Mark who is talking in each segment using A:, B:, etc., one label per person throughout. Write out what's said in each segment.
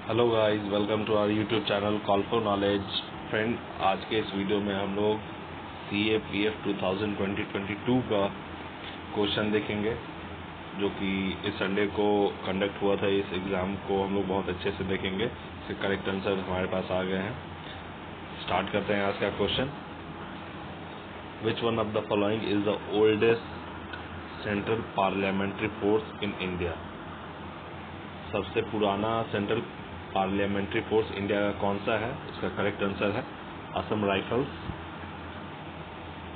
A: Hello guys, welcome to our YouTube channel call for knowledge. Friend, आज के इस video में हम लोग CAPF 2022 का क्वेश्चन देखेंगे, जो कि इस संडे को कंडक्ट हुआ था। इस एग्ज़ाम को हम लोग बहुत अच्छे से देखेंगे। इसके करेक्ट आंसर हमारे पास आ गए हैं। स्टार्ट करते हैं आज का question. Which one of the following is the oldest central parliamentary force in India? सबसे पुराना सेंट्रल पार्लियामेंट्री फोर्स इंडिया का कौन सा है? इसका करेक्ट आंसर है Assam Rifles.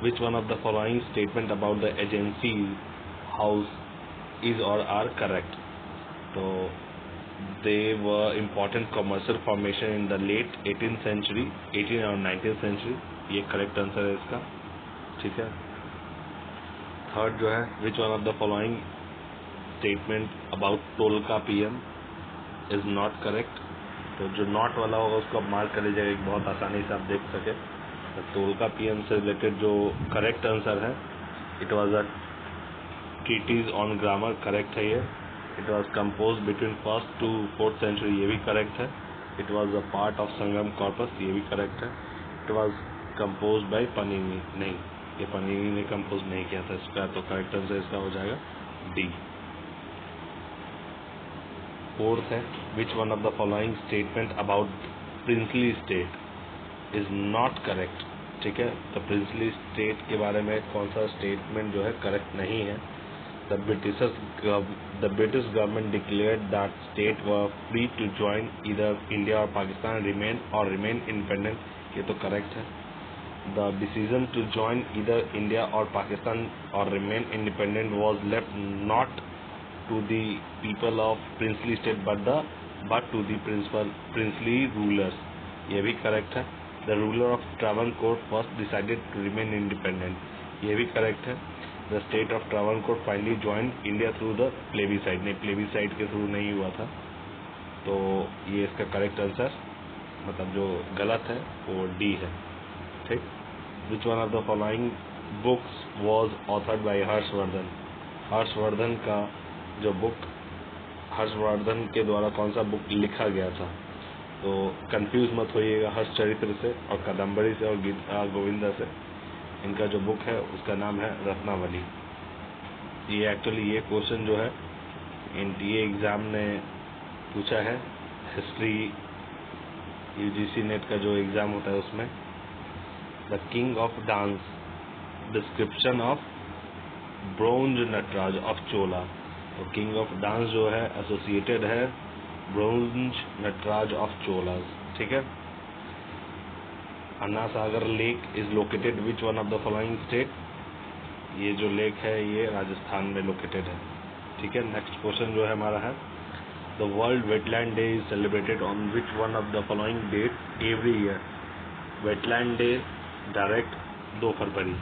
A: Which one of the following statement about the agency house is or are correct? तो they were important commercial formation in the late 18th century, 18 और 19th century. ये correct answer है इसका। ठीक है। Third जो है, which one of the following statement about toll का PM इज नॉट करेक्ट? तो जो नॉट वाला होगा उसको आप मार्क कर लीजिएगा, बहुत आसानी से आप देख सके। तो टोल का PM से रिलेटेड जो करेक्ट आंसर है, it was a treatise on grammar, correct है ये। It was compose between 1st to 4th century, ये भी करेक्ट है। It was a part of Sangam corpus, ये भी करेक्ट है। It was compose by Panini, नहीं, ये पनीनी ने कंपोज नहीं किया था इसका। तो करेक्ट आंसर इसका हो जाएगा D। फोर्थ है, which one of the following statement about princely state is not correct? ठीक है। तो प्रिंसली स्टेट के बारे में कौन सा स्टेटमेंट जो है करेक्ट नहीं है? The British government declared that state were free to join either India और पाकिस्तान रिमेन इंडिपेंडेंट, ये तो करेक्ट है। The decision to join either India और पाकिस्तान और remain independent was left not to the people of princely state but to the princely rulers, ये भी correct है। The ruler of Travancore first decided to remain independent, ये भी correct है। The state of Travancore finally joined India through the plebiscite, नहीं, plebiscite के through नहीं हुआ था। तो ये इसका करेक्ट आंसर, मतलब जो गलत है वो D है। ठीक। Which one of the following books was authored by Harshvardhan? Harshvardhan का जो बुक, हर्षवर्धन के द्वारा कौन सा बुक लिखा गया था? तो कंफ्यूज मत होइएगा हर्षचरित्र से और कादम्बरी से और गीता गोविंदा से। इनका जो बुक है उसका नाम है रत्नावली। ये एक्चुअली ये क्वेश्चन जो है ये एग्ज़ाम ने पूछा है, हिस्ट्री UGC नेट का जो एग्ज़ाम होता है उसमें। The king of dance, description of bronze Nataraja of Chola. तो किंग ऑफ डांस जो है एसोसिएटेड है ब्रोंज नटराज ऑफ चोलास। ठीक है। Ana Sagar lake is located which one of the following state? ये जो लेक है ये राजस्थान में लोकेटेड है। ठीक है। नेक्स्ट क्वेश्चन जो है हमारा है, the world wetland day is celebrated on which one of the following date every year? Wetland day direct 2 फरवरी।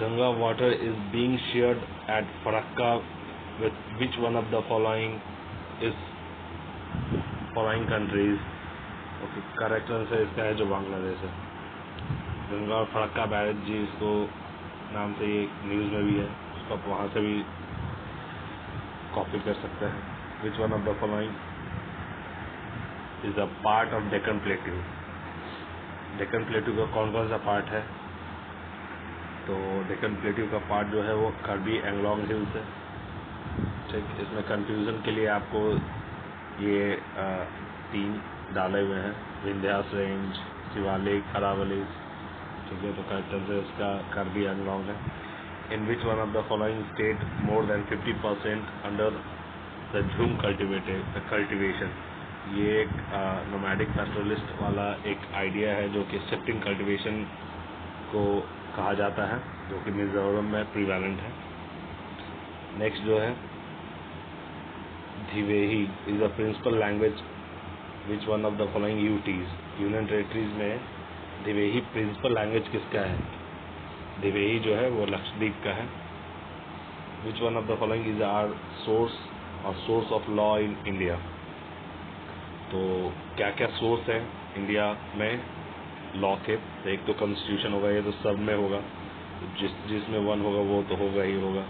A: Ganga water is being shared at Farakka with which one of the following countries? Okay, correct answer इसका है जो बांग्लादेश है। गंगा और Farakka barrage जी, इसको नाम से ये न्यूज़ में भी है, उसको आप वहाँ से भी कॉपी कर सकते हैं। Which one of the following is a part of Deccan plateau? Deccan plateau का कौन कौन सा पार्ट है? तो डेक्कन प्लेट्यू का पार्ट जो है वो कार्बी एंगलोंग हिल्स है। ठीक। इसमें कंफ्यूजन के लिए आपको ये 3 डाले हुए हैं, विंध्यास रेंज, शिवालिक, अरावली। ठीक है। तो करेक्ट आंसर इसका कार्बी एंगलोंग है। In which one of the following state more than 50% under the jhum cultivation? ये एक नोमैडिक पैस्टोरलिस्ट वाला एक आइडिया है जो कि शिफ्टिंग कल्टिवेशन को कहा जाता है, जो कि मिजोरम में प्रिवेलेंट है। नेक्स्ट जो है, Dhivehi is the principal language which one of the following UTs? Union territories में धिवेही प्रिंसिपल लैंग्वेज किसका है? धिवेही जो है वो लक्षद्वीप का है। Which one of the following is our source of law in India? तो क्या क्या सोर्स है इंडिया में लॉ के? एक तो कॉन्स्टिट्यूशन होगा, ये तो सब में होगा, जिसमें 1 होगा वो तो होगा ही होगा।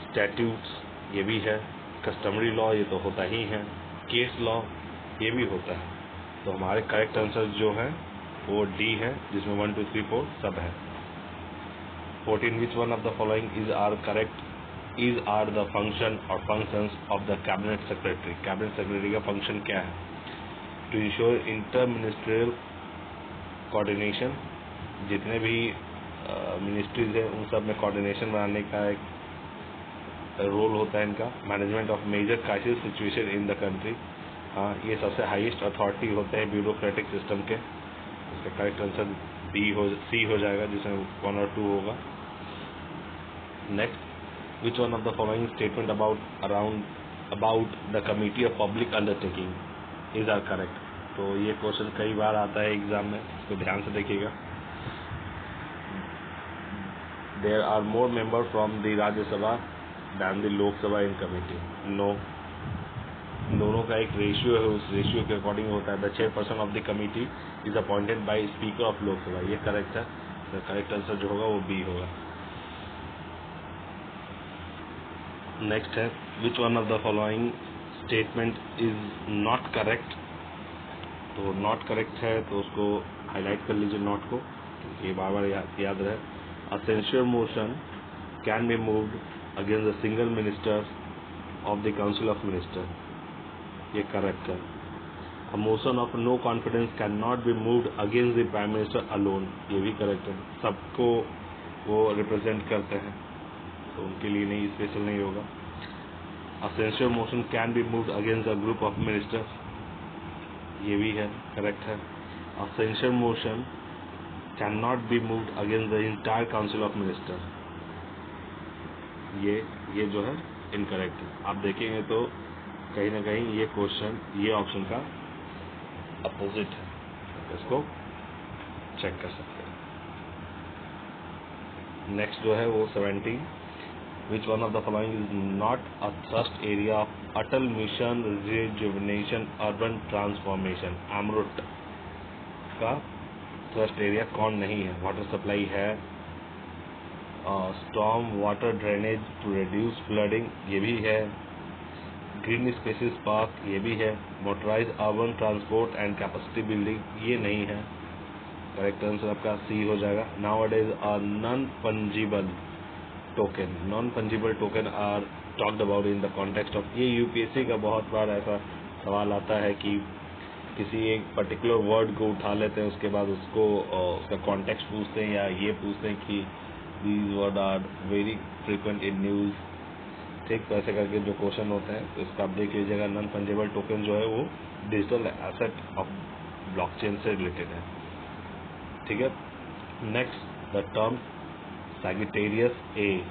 A: स्टैट्यूट्स ये भी है। कस्टमरी लॉ ये तो होता ही है। केस लॉ, ये भी होता है। तो हमारे करेक्ट आंसर जो है वो डी है, जिसमें 1 2 3 4 सब है। 14 which one of the following is are correct is are the function or functions of the cabinet secretary. Cabinet secretary का फंक्शन क्या है? To ensure inter ministerial coordination, जितने भी मिनिस्ट्रीज है उन सब में कोऑर्डिनेशन बनाने का एक रोल होता है इनका। Management of major crisis situation in the country, हाँ ये सबसे हाईएस्ट अथॉरिटी होते हैं ब्यूरोक्रेटिक सिस्टम के। इसका करेक्ट आंसर सी हो जाएगा, जिसमें 1 और 2 होगा। Next, which one of the following statement about the committee of public undertaking is are correct. तो ये क्वेश्चन कई बार आता है एग्जाम में, इसको ध्यान से देखिएगा। There are more member from the Rajya Sabha than the Lok Sabha in committee. No, दोनों का एक रेशियो है, उस रेशियो के अकॉर्डिंग होता है। The chairperson of the committee is appointed by speaker of Lok Sabha, ये करेक्ट है। द करेक्ट आंसर जो होगा वो बी होगा। नेक्स्ट है, which one of the following statement is not correct. तो नॉट करेक्ट है तो उसको हाईलाइट कर लीजिए नोट को, क्योंकि ये बार बार याद रहे। A censure motion can be moved against the single minister of the council of minister, ये करेक्ट है। A motion of no confidence can not be moved against the prime minister alone, ये भी करेक्ट है। सबको वो represent करते हैं तो उनके लिए नहीं, स्पेशल नहीं होगा। A censure motion can be moved against a group of minister, ये भी है, करेक्ट है। A censure motion can not be moved against the entire council of minister, ये जो है इनकरेक्ट है। आप देखेंगे तो कहीं ना कहीं ये क्वेश्चन ये ऑप्शन का अपोजिट है, इसको चेक कर सकते हैं। नेक्स्ट जो है वो 17, which one of the following is not a thrust area of Atal Mission Rejuvenation Urban Transformation. AMRUT का थ्रस्ट एरिया कौन नहीं है? वाटर सप्लाई है, storm water drainage to reduce flooding, ये भी है। ग्रीन स्पेसिस पार्क, ये भी है। Motorized urban transport and capacity building, ये नहीं है। करेक्ट आंसर आपका सी हो जाएगा। Nowadays non fungible token are talked about in the context of, ये यूपीएससी का बहुत बार ऐसा सवाल आता है कि किसी एक पर्टिकुलर वर्ड को उठा लेते हैं, उसके बाद उसका कॉन्टेक्स्ट पूछते हैं या ये पूछते हैं कि these word are very frequent in news, ठीक। तो ऐसे करके जो क्वेश्चन होते हैं तो इसका आप देख लीजिएगा। नॉन फंजिबल टोकन जो है वो डिजिटल एसेट ऑफ ब्लॉकचेन से रिलेटेड है, ठीक है। Next, the term Sagittarius A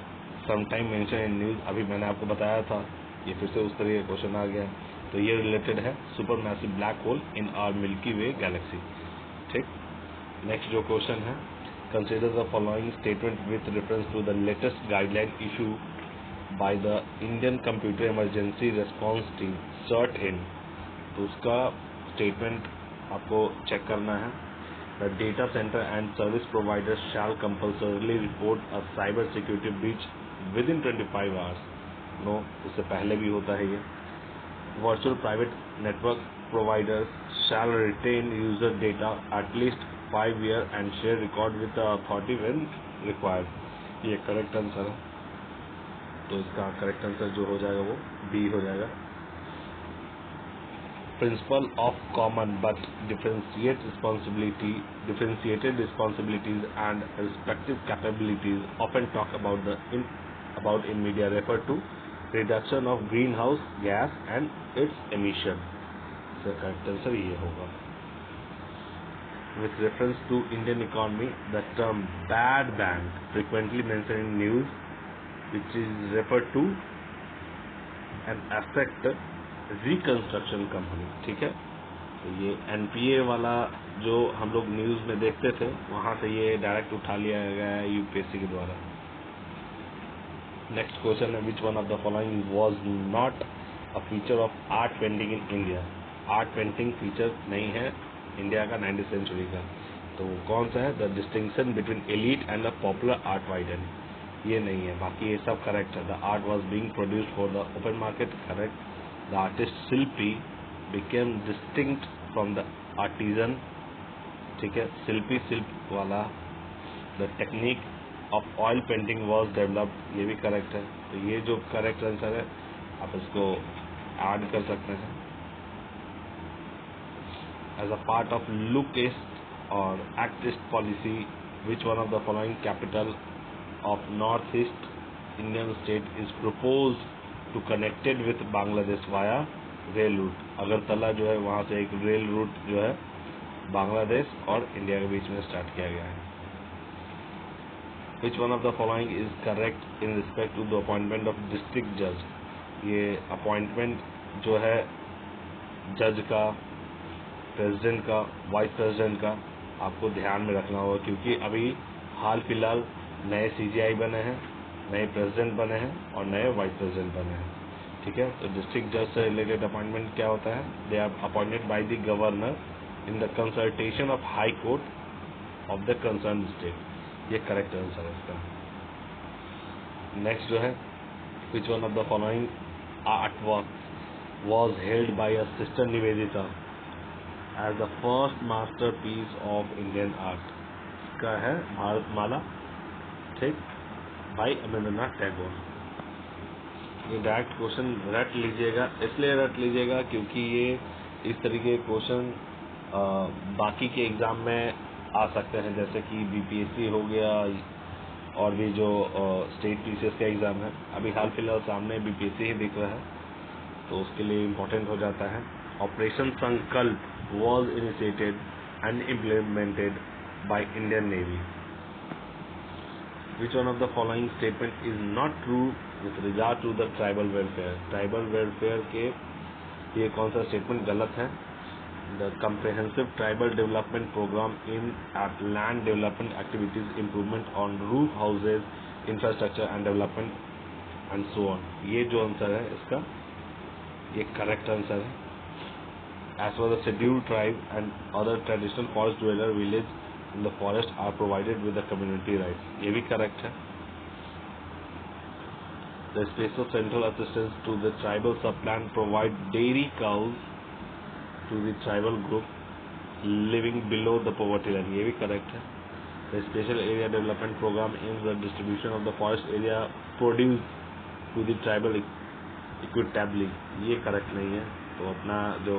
A: sometime mention in news, अभी मैंने आपको बताया था, ये फिर से उस तरह का क्वेश्चन आ गया। तो ये रिलेटेड है super massive black hole in our Milky Way galaxy, ठीक। नेक्स्ट जो क्वेश्चन है, consider the following statement with reference to the latest guideline issue by the Indian Computer Emergency Response Team CERT In. तो उसका statement आपको check करना है। The data centre and service providers shall compulsorily report a cyber security breach within 25 hours. No, इससे पहले भी होता है ये। Virtual private network providers shall retain user data at least 5 years and share record with the authority when required, ये correct answer है। तो इसका करेक्ट आंसर जो हो जाएगा वो बी हो जाएगा। Principle of common but differentiated responsibilities and respective capabilities often talk about in media refer to reduction of greenhouse gas and its emission। इसका करेक्ट आंसर ये होगा। With reference to Indian economy, the term bad bank frequently mentioned in news, which is referred to an asset reconstruction company, ठीक है। तो ये NPA वाला जो हम लोग न्यूज में देखते थे, वहां से ये डायरेक्ट उठा लिया गया है यूपीएससी के द्वारा। नेक्स्ट क्वेश्चन है, which one of the following was not a feature of art painting in India. Art painting feature नहीं है इंडिया का 19th सेंचुरी का, तो कौन सा है? The distinction between elite and the popular art widen, ये नहीं है। बाकी ये सब करेक्ट है। The art was being produced for the open market, correct. The artist Shilpi became distinct from the artisan, ठीक है, शिल्पी शिल्प वाला, the technique of oil painting was developed, ये भी करेक्ट है। तो ये जो करेक्ट आंसर है आप इसको ऐड कर सकते हैं। As a part of look east और act east policy, which one of the following capital of north east Indian state is propose to connected with Bangladesh via rail route. Agartala जो है वहाँ से एक रेल रूट जो है बांग्लादेश और इंडिया के बीच में स्टार्ट किया गया है। Which one of the following is correct in respect to the appointment of district जज। ये अपॉइंटमेंट जो है जज का, प्रेसिडेंट का, वाइस प्रेसिडेंट का आपको ध्यान में रखना होगा, क्योंकि अभी हाल फिलहाल नए CGI बने हैं, नए प्रेसिडेंट बने हैं और नए वाइस प्रेसिडेंट बने हैं, ठीक है। तो डिस्ट्रिक्ट जज से रिलेटेड अपॉइंटमेंट क्या होता है? They are appointed by the governor in the consultation of high court of the concern state. ये करेक्ट आंसर है इसका। नेक्स्ट जो है, which one of the following art work was held by a sister Nivedita as the first masterpiece of Indian art? का है भारतमाला, ठीक, bye अमेंद्रनाथ Tagore. ये direct question रट लीजिएगा, इसलिए रट लीजिएगा क्योंकि ये इस तरीके के क्वेश्चन बाकी के एग्जाम में आ सकते हैं, जैसे कि BPSC हो गया और भी जो स्टेट PCS का एग्जाम है। अभी हाल फिलहाल सामने BPSC ही दिख रहा है, तो उसके लिए इम्पोर्टेंट हो जाता है। ऑपरेशन संकल्प was initiated and implemented by Indian navy. Which one of the following statement is not true with regard to the tribal welfare? Tribal welfare के ये कौन सा स्टेटमेंट गलत है? The comprehensive tribal development program in at land development activities, improvement on roof houses, infrastructure and development and so on. ये जो answer है इसका, ये करेक्ट आंसर है। As for the scheduled tribe and other traditional forest dweller village in the forest are provided with the community rights, ये भी correct है। The special central assistance to the tribal subplan provide dairy cows to the tribal group living below the poverty line, ये भी correct है। The special area development program aims the distribution of the forest area produce to the tribal equitably, ये correct नहीं है। तो अपना जो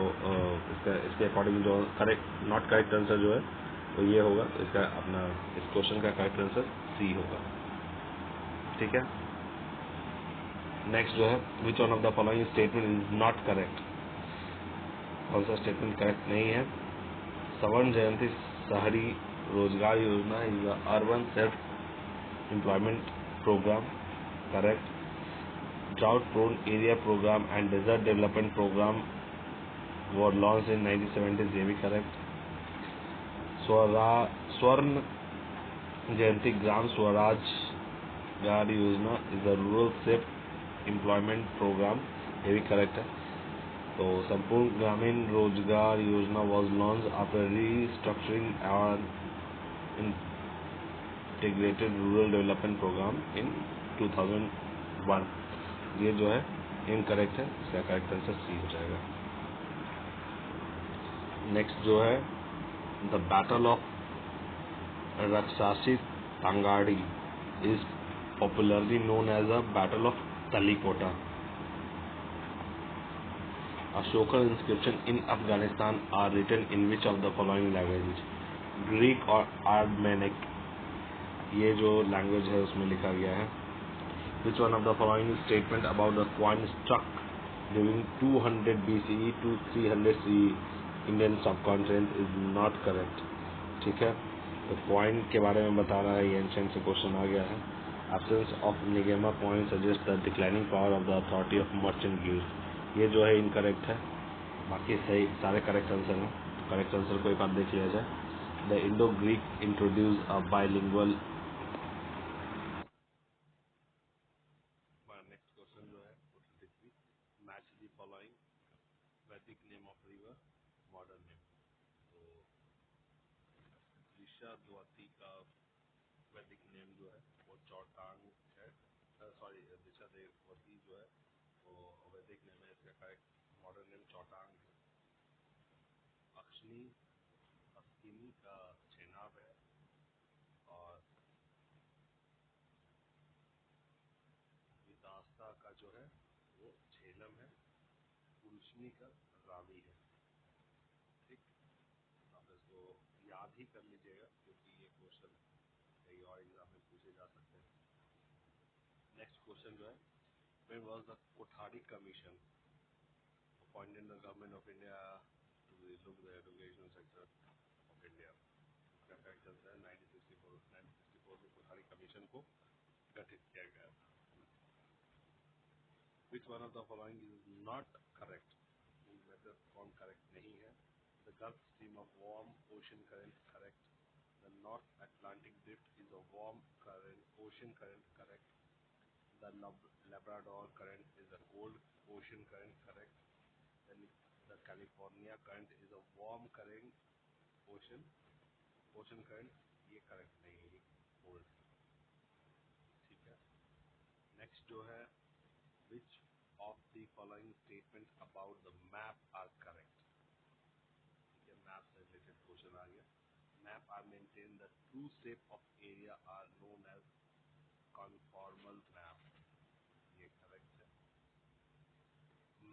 A: इसके अकॉर्डिंग जो करेक्ट नॉट करेक्ट आंसर जो है तो ये होगा, इसका अपना इस क्वेश्चन का करेक्ट आंसर C होगा, ठीक है। नेक्स्ट जो है, which one of the following statement is not correct? कौन सा स्टेटमेंट करेक्ट नहीं है? स्वर्ण जयंती Shahari Rozgar Yojana is the urban self employment programme, correct. Drought prone area programme and desert development programme were launch in 1970s, ये भी correct. Swarna Jayanti Gram Swarozgar Yojana is the rural self employment programme, ये भी correct है। तो Sampoorna Grameen Rozgar Yojana was launch after restructuring and integrated rural development programme in 2001, ये जो है incorrect है, इसका करेक्ट आंसर C हो जाएगा। नेक्स्ट जो है, the battle of Rakshasi Tangadi is popularly known as a battle of Talikota. Ashokan inscription in Afghanistan are written in which of the following languages? Greek और Armenic, ये जो लैंग्वेज है उसमें लिखा गया है। Which one of the following statement about the coin struck during 200 BCE to 300 CE Indian subcontinent is not correct? ठीक है, तो कॉइन के बारे में बता रहा है, ये एंशिएंट से क्वेश्चन आ गया है। Absence of Negama coin suggests the declining power of the authority of merchant guilds, ये जो है इनकरेक्ट है, बाकी सही सारे करेक्ट आंसर हैं। तो करेक्ट आंसर को एक बार देख लिया जाए। The Indo Greek introduce a bilingual. Next question जो है, मैच द फॉलोइंग वैदिक name of river, modern name. तो ऋषा द्वाती का वैदिक नेम जो है वो चौटांग है, सॉरी ऋषा देवती जो है वो वैदिक नेम है, इसका करेक्ट मॉडर्न नेम चौटांग है। रोशनी अस्किनी का चेनाब है और विदास्ता का जो है वो झेलम है, पुरुषनी का रावी है। ठीक, आप इसको याद ही कर लीजिएगा क्योंकि ये क्वेश्चन कई और एग्जाम में पूछे जा सकते हैं। नेक्स्ट क्वेश्चन जो है, when was the Kothari commission appointed in the government of India to look the education sector of India. इसका करेक्ट आंसर है 1964 में कोठारी कमीशन को गठित किया गया था। Which one of the following is not correct? इनमें से कौन करेक्ट नहीं है? The Gulf Stream of warm ocean current correct. The North Atlantic drift is a warm current, ocean current correct. The Labrador current is a cold ocean current correct. Then the California current is a warm current ocean current, ये correct नहीं है, ये cold। ठीक है, next जो है, which of the following statement about the map are correct? ठीक है, मैप से रिलेटेड क्वेश्चन आ गया। Map are maintain the true shape of area are known as conformal map, ये करेक्ट है।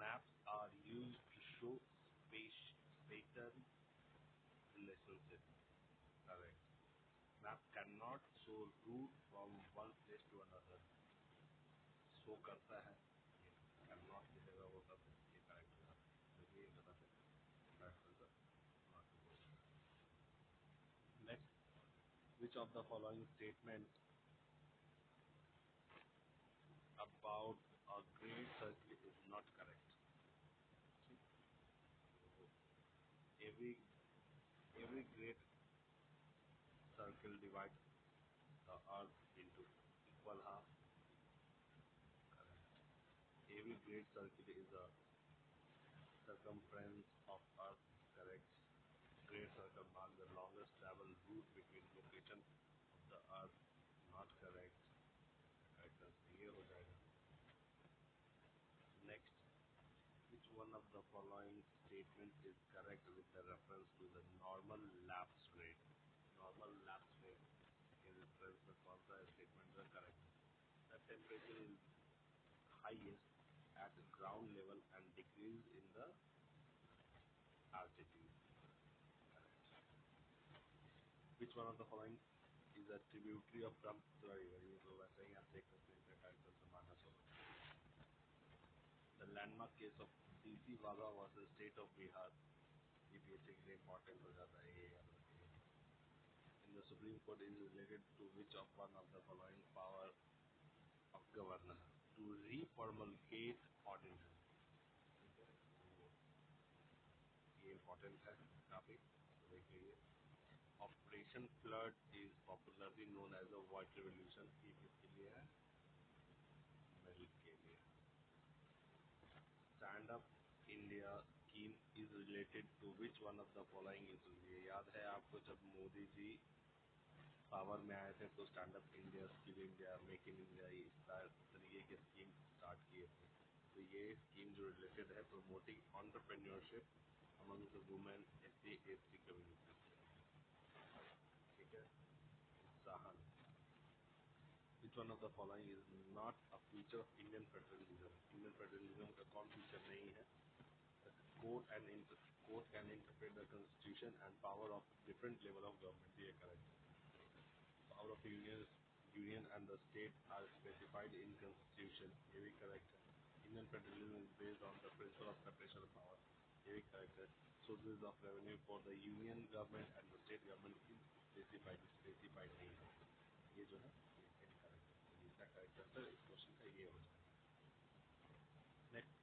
A: Maps are used to show spatial relationship, correct. Map can not show route from one place to another, show करता है, ये can not की जगह होता है, ये करेक्ट होगा, तो ये गलत है, correct answer not to go. Next, which of the following statements about a great circle is not correct? Every great circle divides the earth into equal half. Correct. Every great circle is a circumference of earth. Correct. Great circle marks the longest travel route between location of the earth. Not correct. Correct answer ये हो जाएगा। Next, which one of the following statement is correct with the reference to the normal lapse rate? Normal lapse rate के reference में कौन सा statement है correct? The temperature is highest at ground level and decrease in the altitude. Correct. Which one of the following is a tributary of Brahmaputra river? ये तो वैसे ही आप देख सकते हैं इसका correct answer मानस होगा। The landmark case of DC Wagha versus State of Bihar, ये basically important हो जाता है, ये याद रखिए। In the Supreme Court is related to which of one of the following power of governor to reformulate ordinance? ये important है काफी, तो देख लीजिए। Operation Flood is popularly known as a White Revolution, ये किसके लिए है? मिल्क के लिए। Stand Up India scheme is related to which one of the following issues? ये याद है आपको, जब मोदी जी पावर में आए थे तो stand up India, skill India, make in India, इस तरीके के स्कीम स्टार्ट किए थे। तो ये स्कीम जो रिलेटेड है promoting entrepreneurship among the women SC community. ठीक है, उत्साहन। Which one of the following is not a feature of Indian federalism? Indian federalism का कौन फीचर नहीं है? The court can interpret the constitution and power of different level of government, ये correct है। Power of union and the state are specified in constitution, ये भी correct है। Indian federalism is based on the principle of separation of power, ये भी correct है। Sources of revenue for the union government and the state government is specified नहीं है, ये जो है ये इनकरेक्ट है, तो इसका करेक्ट आंसर इस क्वेश्चन का ये हो जाएगा। Next,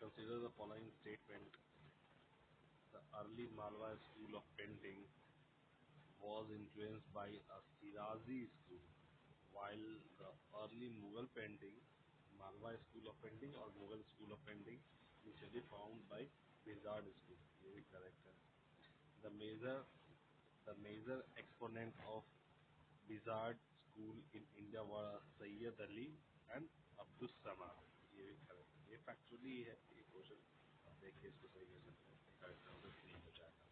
A: consider the following statement. The early Malwa school of painting was influenced by a Shirazi school, while the early Mughal painting, Malwa school of painting or Mughal school of painting, initially found by Bizard school, ये भी correct है। The major exponent of Bizard school in India were Sayyid Ali and Abdus Samad, ये भी correct है। ये factually है, ये question आप देखिए इसको सही कर सकते हैं, correct आंसर 3 हो जाएगा।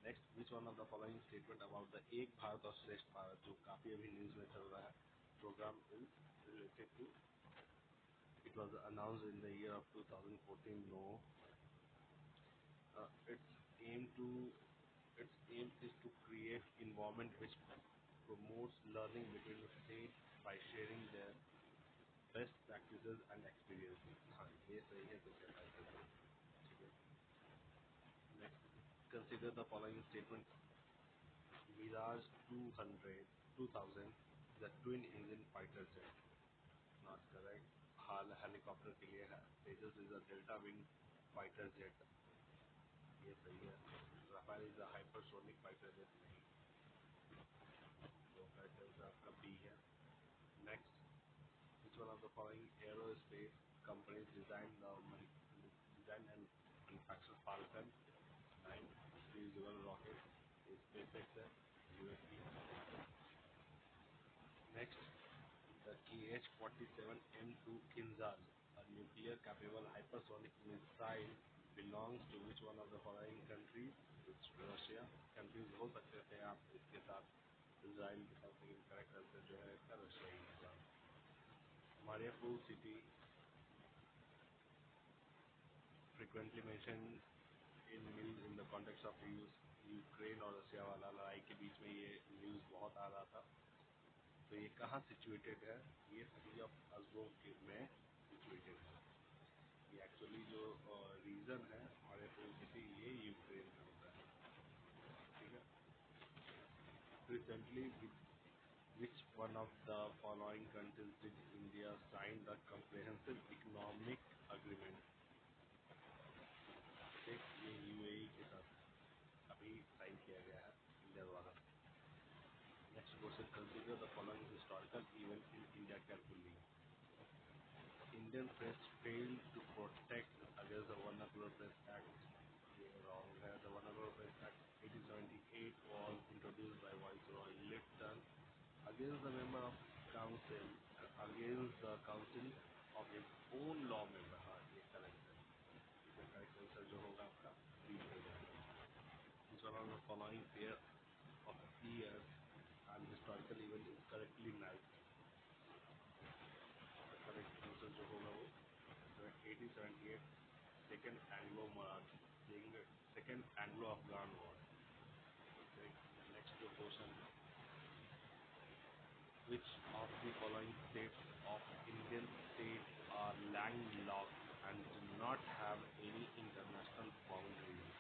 A: Next, which one of the following statement about the एक भारत और श्रेष्ठ भारत, जो काफी अभी न्यूज में चल रहा है, program is related to, it was announced in the year of 2014. No, its aim to its aim is to create environment which promotes learning between the states by sharing their best practices and experiences. हाँ, ये सही है, तो क्या है, ठीक है। Next, consider the following statement. Mirage 2000 is a twin engine fighter jet. Not correct. HAL helicopter के लिए है। Tejas is a delta wing fighter jet, ये सही है। Rafale is a hypersonic fighter jet, नहीं, तो फाइटर आपका बी है। Next, which one of the following aerospace companies designed and manufactured Falcon 9 reusable rocket? SpaceX है, US। Next, the KH-47M2 Kinzhal, a nuclear-capable hypersonic missile, belongs to which one of the following countries? It's Russia. Confused हो सकते थे आप इसके साथ, Israel के साथ, लेकिन करेक्ट आंसर जो है इसका रशिया ही होगा। Mariupol city frequently mentioned in news in the context of Ukraine और रशिया वाला लड़ाई के बीच में ये न्यूज़ बहुत आ रहा था। तो ये कहाँ सिचुएटेड है? ये सिटी ऑफ अजोव में सिचुएटेड है। ये एक्चुअली जो रीजन है मारियोपोल सिटी, ये यूक्रेन में होता है, ठीक है। Recently which one of the following countries did India sign the comprehensive economic agreement? ठीक, ये यूएई के साथ अभी साइन किया गया है इंडिया द्वारा। Next question, consider the following historical event in India carefully. Indian press failed to protect against the Vernacular Press Act. Wrong है। The Vernacular Press Act 1878 was introduced by Viceroy Lytton against the member of council, against the council of his own lawmaker. हाँ, ये correct है। इसका correct answer जो होगा आपका B हो जाएगा। Which one of the following pair of years and historical event is correctly matched? Correct answer जो होगा वो 1878 second Anglo Afghan war. Next जो question, which of the following states of Indian states are landlocked and do not have any international boundaries?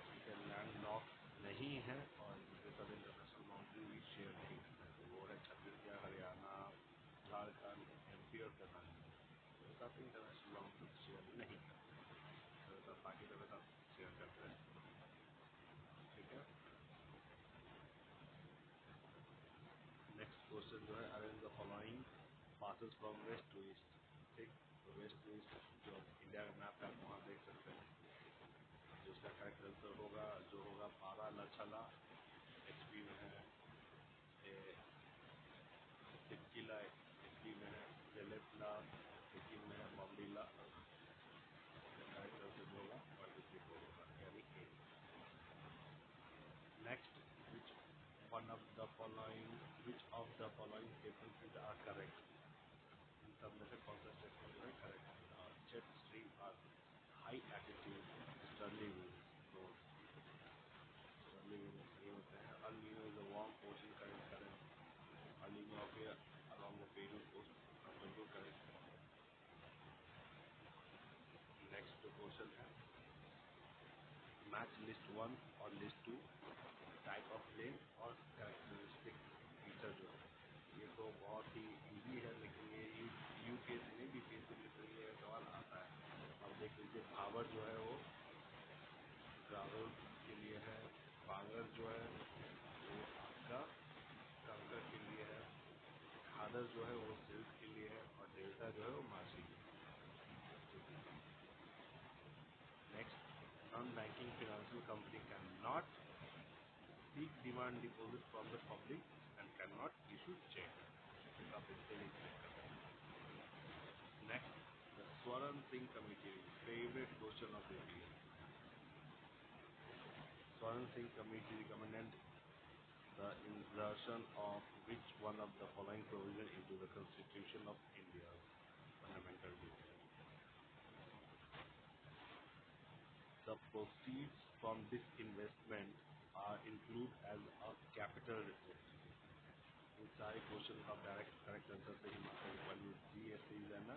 A: ठीक है, landlocked नहीं है और इनके साथ इंटरनेशनल बाउंड्री भी शेयर नहीं करते, तो वो है छत्तीसगढ़, हरियाणा, झारखंड, एमपी और कर्नाटक। तो साथ इंटरनेशनल बाउंड्री शेयर नहीं करते, तो बाकी के साथ शेयर करते हैं, ठीक है। नेक्स्ट क्वेश्चन जो है, arrange the following passes from west to east. ठीक, तो वेस्ट टू ईस्ट जो इंडिया का मैप है वहाँ देख सकते हैं। जो इसका करेक्ट आंसर होगा जो होगा बारालाचला एचपी में है, सिक्किला एचपी में है, जेलेपला सिक्किम में है, बॉम्बीला करेक्ट आंसर जो होगा 44 होगा, यानी A. Next, one of the following which of the following statements is are correct? इन सब में से कौन सा स्टेटमेंट जो है करेक्ट है? Jet stream are high altitude westerly winds, तो स्टर्ली विंड्स ये होते हैं। El Nino is a warm ocean current, El Nino appear along the Peru coast, बिल्कुल करेक्ट है। नेक्स्ट जो क्वेश्चन है, मैच लिस्ट 1 और लिस्ट 2 टाइप ऑफ प्लेन और कैरेक्टरिस्टिक फीचर जो है, ये तो बहुत ही इजी है, लेकिन ये यूपीएससी में बीपीएससी में तो ये सवाल आता है। अब देख लीजिए, भावर जो है वो ग्रावल के लिए है, बांगर जो है वो आपका कंकर के लिए है, खादर जो है वो सिल्क के लिए है और डेल्टा जो है वो माछी के लिए। Next, non banking financial company can not seek demand deposit from the public and cannot issue check. आप इससे नहीं check कर सकते। Next, the Swaran Singh Committee favorite question of the year. Balancing Committee recommended the insertion of which one of the following provisions into the Constitution of India? Fundamental detail. The proceeds from this investment are included as a capital receipt. इन सारे question का direct correct answer सही मिलता है। GST है ना,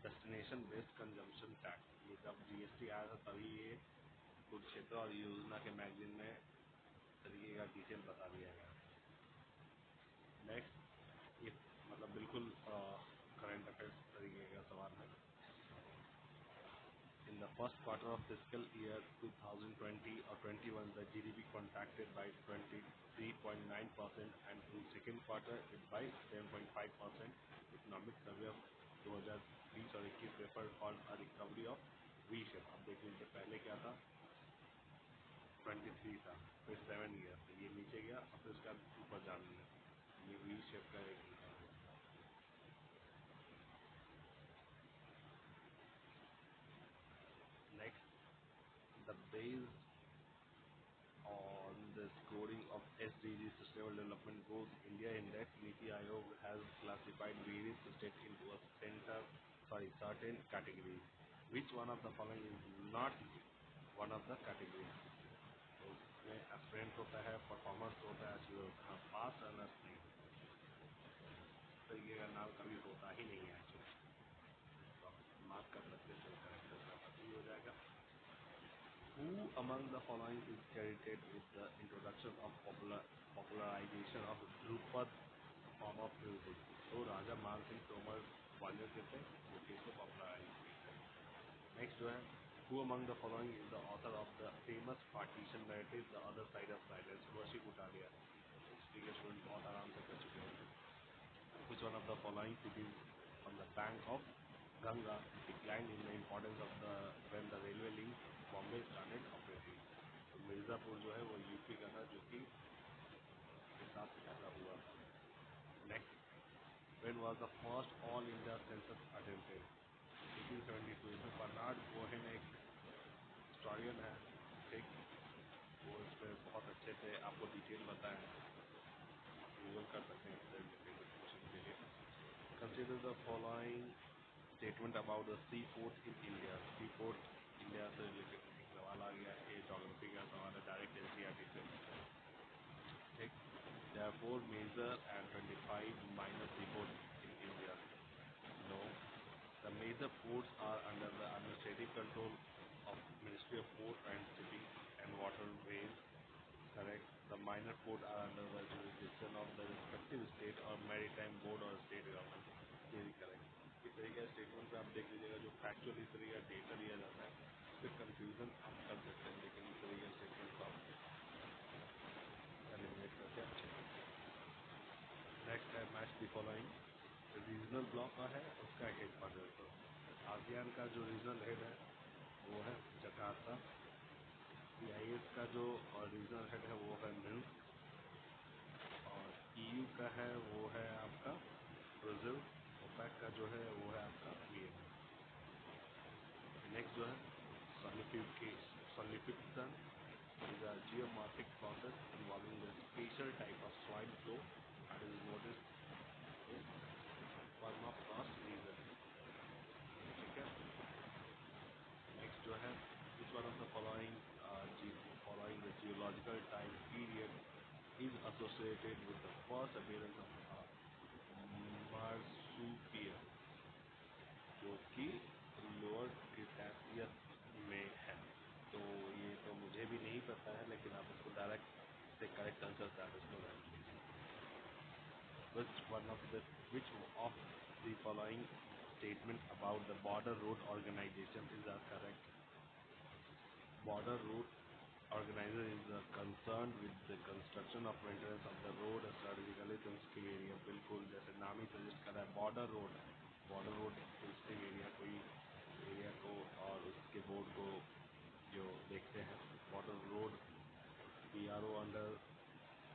A: destination based consumption tax. ये जब GST आया था तभी ये कुरुक्षेत्र और योजना के मैगजीन में तरीके का डिटेल बता दिया गया। नेक्स्ट, ये मतलब बिल्कुल करंट अफेयर्स तरीके का सवाल है। In the first quarter of fiscal year 2020 or 21, the GDP contracted by 23.9% and in second quarter it by 7.5%. Economic survey of 2020 और 21 paper called a recovery of V shape। अब देख लीजिए पहले क्या था, 23 था, फिर 7 गया, फिर ये नीचे गया और फिर उसका ऊपर जाने लगा। ये V shape का एक next, the base on the scoring of SDG Sustainable Development Goals India Index, NITI Aayog has classified various states into a certain categories. Which one of the following is not one of the categories? तो इसमें aspirant होता है, performance होता है, achiever होता है, पास runners नहीं, तो ये नाम कभी होता ही नहीं है एक्चुअली। मार्क कर सकते तो करेक्ट हो जाएगा। Who among the following is credited with the introduction of popularization of Drupad form of music? तो राजा मान सिंह तोमर ग्वालियर के थे, वो इसको पॉपुलराइज किए। नेक्स्ट जो है, Who among the following is the author of the famous partition narrative The Other Side of Silence? वर्षी गुटालिया। हिस्ट्री के स्टूडेंट बहुत आराम से कर चुके हैं। Which one of the following cities on the bank of Ganga declined in the importance of when the railway link Bombay started operating? तो मिर्जापुर जो है वो यूपी का था, जो कि के साथ ऐसा हुआ। Next, when was the first all India census attempted? 1872। इसमें बर्नार्ड कोहेन एक हिस्टोरियन है, ठीक, वो इस पर बहुत अच्छे से आपको डिटेल बताया है, गूगल कर सकते हैं क्वेश्चन के लिए। Consider the following statement about the sea ports in India. Sea port India से रिलेटेड एक सवाल आ गया, ये जोग्राफी का सवाल है, डायरेक्ट एनसीईआरटी से। ठीक, there are 4 major and 25 minor seaports in India. No, the major ports are under the administrative control of Ministry of Port and Shipping and Waterways. Correct. The minor ports are under the jurisdiction of the respective state or maritime board or state government. ये भी correct. इस तरीके का statement पे आप देख लीजिएगा, जो फैक्चुअल इस तरीके का डेटा लिया जाता है, फिर कंफ्यूजन आप कर सकते हैं, लेकिन इस तरीके का स्टेटमेंट को आप एलिमिनेट करके अच्छे। नेक्स्ट है match the following. Regional block का है, उसका हेड क्वार्टर। तो आसियान का जो रीजनल हेड है वो है जकार्ता। CIS का जो रीजनल हेड है वो है मिन्स्क, और EU का है वो है आपका ब्राज़ील, ओपेक का जो है वो है आपका वियतनाम। नेक्स्ट जो है solidification is a geomorphic process involving the special type of soil flow that is noticed in permafrost region। ठीक है। नेक्स्ट जो है, which one of the following the geological time period is associated with the first appearance of marsupial, जो कि lower Cretaceous में है। तो ये तो मुझे भी नहीं पता है, लेकिन आप इसको डायरेक्ट से करेक्ट आंसर स्टैटस को रख लीजिए। which of the following statement about the border road organization is correct? Border road organizer is concerned with the construction of maintenance of the road strategically sensitive area। बिल्कुल, जैसे नाम ही suggest कर रहा है, border road sensitive area, कोई area को और उसके बोर्ड को जो देखते हैं। Border road PRO under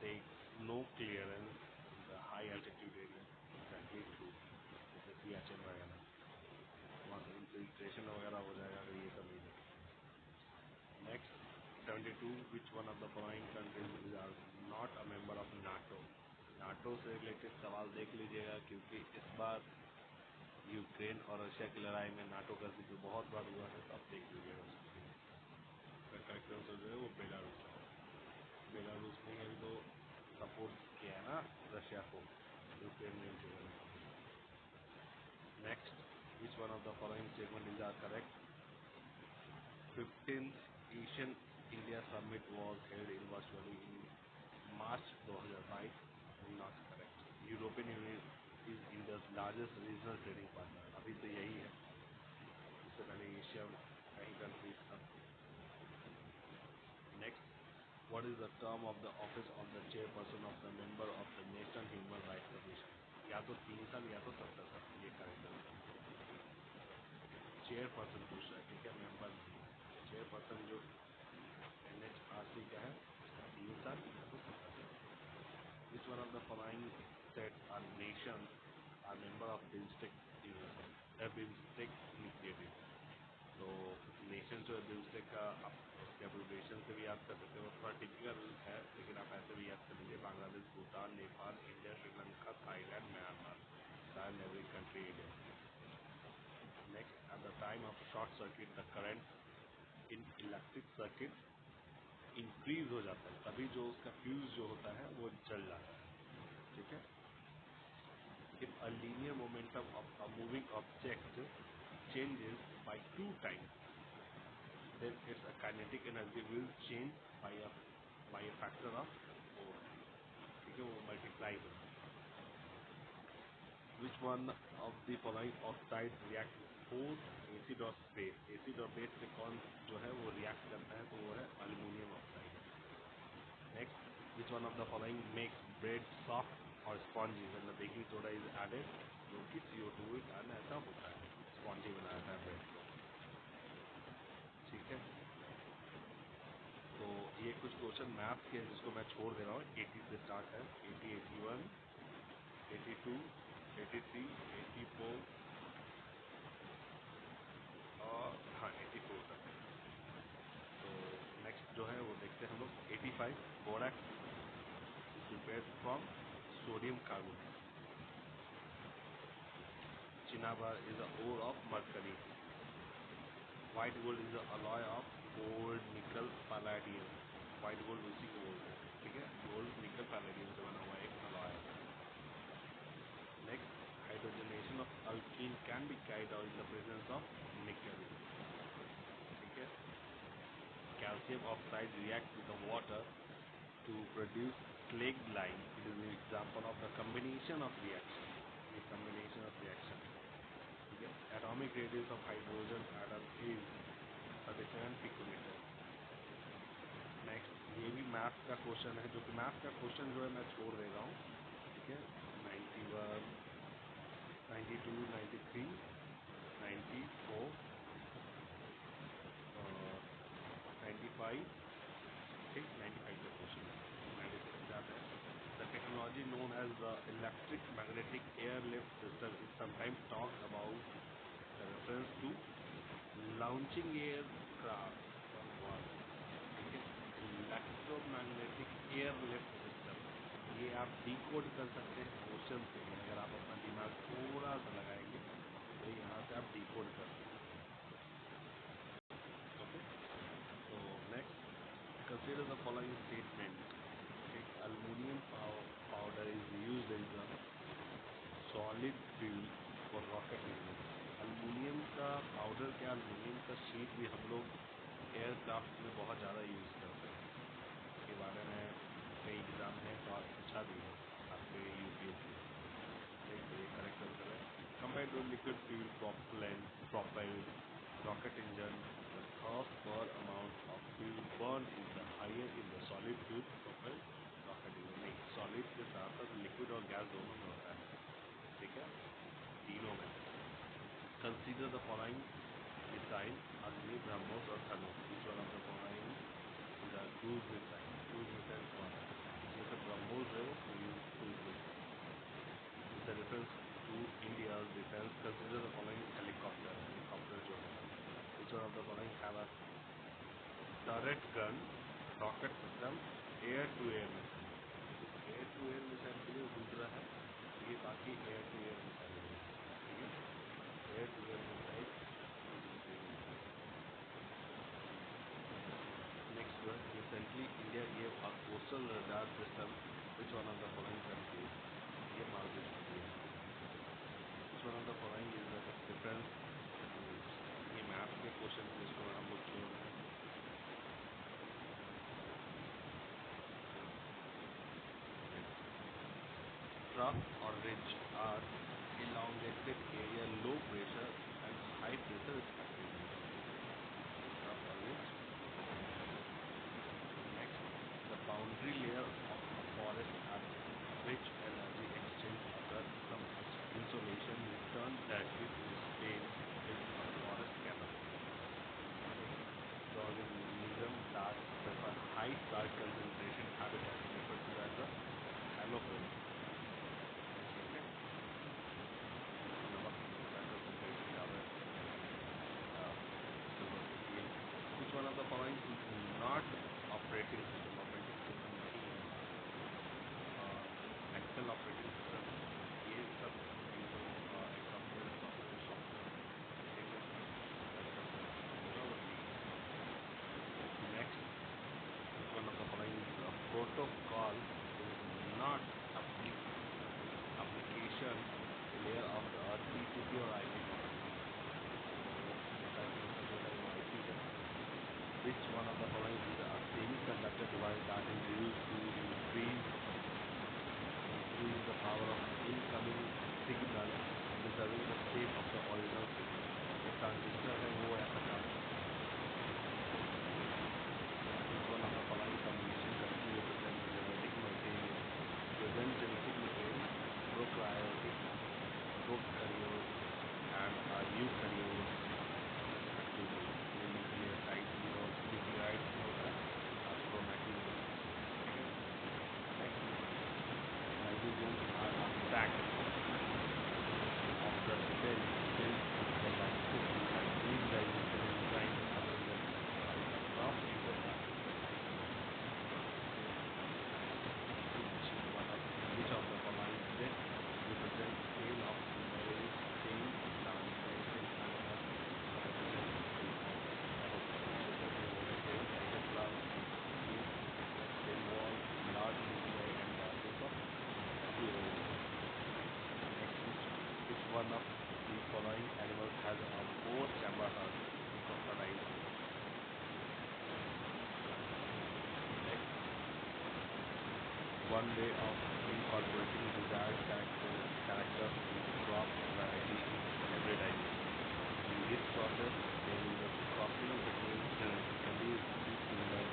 A: takes no clearance in the high altitude area. Exactly true, जैसे सियाचिन वगैरह, वहाँ से इन्फिल्ट्रेशन वगैरह हो जाएगा अगर ये सब नहीं देखें। Next, 72 which one of the following countries are not a member of NATO? NATO से रिलेटेड सवाल देख लीजिएगा, क्योंकि इस बार यूक्रेन और रशिया की लड़ाई में नाटो का जिक्र बहुत बार हुआ है, तो आप देख लीजिएगा। करेक्ट आंसर जो है वो बेलारूस है। बेलारूस ने ही तो सपोर्ट किया है ना रशिया को यूक्रेन में। Next, which one of the following statement is are correct? 15th Asian India summit was held in virtually in March 2022, not correct. European Union is India's largest regional trading partner, अभी तो यही है, इससे पहले Asia कई countries था। Next, what is the term of the office of the chairperson of the member of the National Human Rights Commission? या तो 3 साल या तो 70 साल, ये करेक्ट है। चेयरपर्सन पूछ रहा है, ठीक है, मेंबर। चेयरपर्सन जो NHRC का है, 3 साल या तो 70 साल। Which one of the following states or nations are member of BIMSTEC initiative? तो नेशन जो है बिम्स्टेक का, आप उसके एब्रिविएशन से भी याद कर सकते हो, थोड़ा टिपिकल है, लेकिन आप ऐसे भी याद कर लीजिए। Bangladesh, Bhutan, Nepal, India, Sri Lanka, Thailand, Myanmar, and every country India. Next, at the time of short circuit the current in electric circuit increase हो जाता है, तभी जो उसका फ्यूज जो होता है वो जल जाता है, ठीक है। If a linear momentum of a moving object changes by 2 times, then its kinetic energy will change by a factor of 4, ठीक है, वो मल्टीप्लाई होगा। Which one of the following oxides react both acid और base? Acid और base से कौन जो है वो रिएक्ट करता है, तो वो है aluminium oxide. Next, which one of the following makes bread soft और spongy when the baking soda is added? जो कि CO2 के कारण ऐसा होता है, स्पॉन्जी बना जाता है ब्रेड को, ठीक है। तो ये कुछ क्वेश्चन मैथ्स के हैं जिसको मैं छोड़ दे रहा हूँ। 80 से स्टार्ट है, 80, 81, 82, 83, 84 और हाँ 84 तक। तो नेक्स्ट जो है वो देखते हैं हम लोग। 85, borax is prepared from sodium carbonate. Cinnabar is the ore of mercury. White gold is the alloy of gold, nickel, palladium. White gold उसी को बोलते हैं, ठीक है। गोल्ड, निकल, पैलेडियम से बना हुआ एक alloy है। Next, hydrogenation of alkene can be carried out in the presence of nickel, ठीक है। Calcium oxide reacts with the water to produce slag lime. It is an example of the combination of reaction. ये combination of reaction, ठीक है। Atomic radius of hydrogen atom is 37 picometer. Next, ये भी math का question है, जो कि math का क्वेश्चन जो है मैं छोड़ दे रहा हूँ, ठीक है। 91, 92, 93, 94, 95, ठीक, 95 का क्वेश्चन है। 96 जाते हैं। The technology known as the electric magnetic airlift system is sometimes talked about reference to launching aircraft from world, ठीक है। इलेक्ट्रोमैग्नेटिक एयरलिफ्ट सिस्टम, ये आप डिकोड कर सकते हैं क्वेश्चन से, अगर आप अपना दिमाग थोड़ा सा लगाएंगे तो यहाँ से आप डिकोड कर सकते हैं। ओके, तो next, consider the following statement. Aluminium powder is used as a solid fuel for rocket engine. Aluminium का पाउडर क्या, एल्युमिनियम का शीट भी हम लोग एयरक्राफ्ट में बहुत ज़्यादा यूज़ करते हैं। इसके बारे में कई एग्जाम हैं तो आप पूछा भी है आपके UPSC। तो ये करेक्ट आंसर है। Compare to liquid fuel propelled rocket engine, the thrust per amount of fuel burned is the higher in the solid fuel propelled rocket engine। नहीं, सॉलिड के साथ साथ लिक्विड और गैस दोनों में होता है, ठीक है, तीनों में। कंसीडर द फॉलोइंग मिसाइल, अग्नि, ब्रह्मोस और Dhanush. Is one of the following the cruise missile. Cruise missile कौन है? जैसे ब्रह्मोस है वो cruise missile. The reference to India defence, consider the following helicopter. Helicopter जो है, which one of the following have a turret gun, rocket system, air to air missile. Air to air missile के लिए दूसरा है, ये बाकी air to air missile है, ठीक है। Air to air missile next जो है, recently India gave a coastal radar system which one of the following countries, ये मालदीव के लिए, which one of the following is the difference, ये मैथ के क्वेश्चन इसको हम लोग क्यों है। Trough or ridge are elongated area, low pressure and high pressure respectively. Trough or ridge. Next, the boundary layer of a forest at which energy exchange occurs, some insolation return directly to the state is a forest canopy. The organism that prefer high salt concentration habitat referred to as a halophyll. Which one of the following is not operating system? Operating system नहीं है, Excel operating system, ये सब Next, which one of the following is a protocol is not application layer of the TCP or IP protocol. Which one of the following is a semiconductor device that is used to increase the power of incoming signal, preserving the state of the original signal? जो transistor है वो ऐसा काम करता है। Which one of the following combination currently represents genetic material, prokaryotic, and eukaryotes respectively. Nucleotide होता है, chromatin. Next, ribosomes are a stack of the cell digestive and these digestive enzymes are from endocytes. Which of the following represents scale of marriage chain translation and involve large nuclei and masses of fluids. Next, which one of the following animals has a four-chamber heart? Crocodile. Next, one way of incorporating desired characters into crop variety is hybridization. In this process, there is a crossing between genetically similar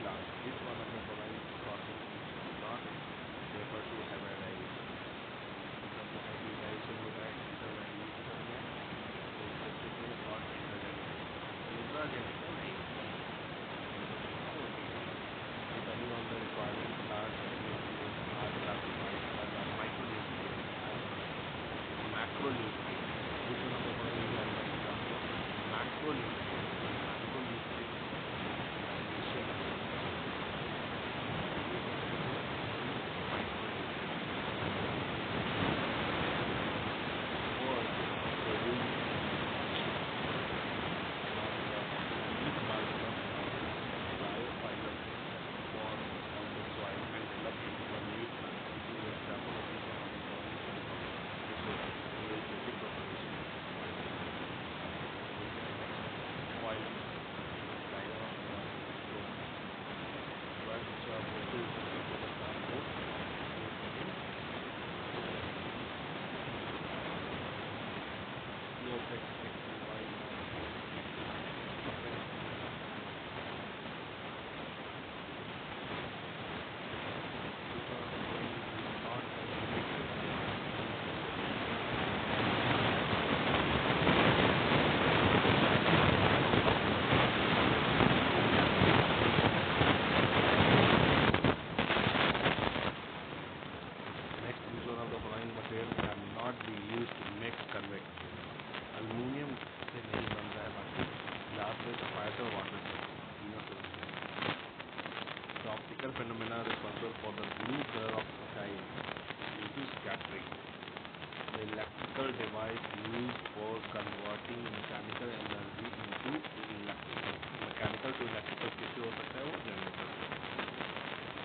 A: plants. Which one of the following crossing is not referred to hybridization? जब hybridization होता है intervention में तो specific और intragenetic नहीं depending on the requirement, plants and nutrients are classified as a micronutrient and macronutrient. Which one of the following is an example of macronutrient? phenomena responsible for the blue color of sky due to scattering. The electrical device used for converting mechanical energy into mechanical to electrical किससे हो सकता है वो generator.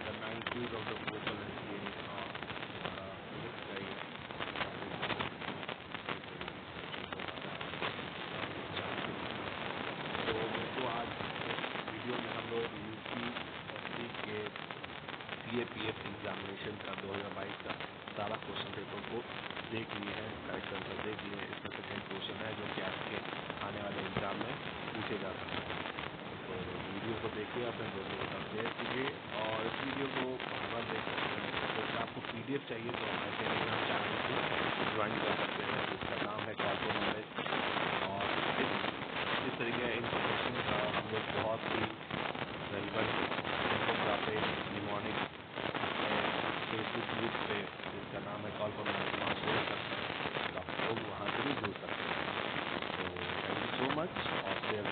A: The magnitude of the focal length ये physics का ही है. तो दोस्तों आज इस वीडियो में हम लोग UPSC के CAPF एग्जामिनेशन का 2022 का सारा क्वेश्चन पेपर को देख लिए हैं, करेक्ट आंसर देख लिए हैं. इसमें से 10 क्वेश्चन है जो कि आपके आने वाले एग्जाम में पूछे जा सकते हैं. तो वीडियो को देखिए, अपने दोस्तों के साथ शेयर कीजिए और इस वीडियो को बार देख सकते हैं. तो अगर आपको PDF चाहिए तो हमारे टेलीग्राम चैनल को ज्वाइन कर सकते हैं जिसका नाम है कॉल फॉर नॉलेज. और इस तरीके इन्फॉर्मेशन का हम लोग बहुत ही relevant infographic mnemonic Facebook group पे जिसका नाम है कॉल फॉर नॉलेज वहाँ शेयर करते हैं. तो आप लोग वहाँ से भी जुड़ सकते हैं. तो थैंक यू सो मच और शेयर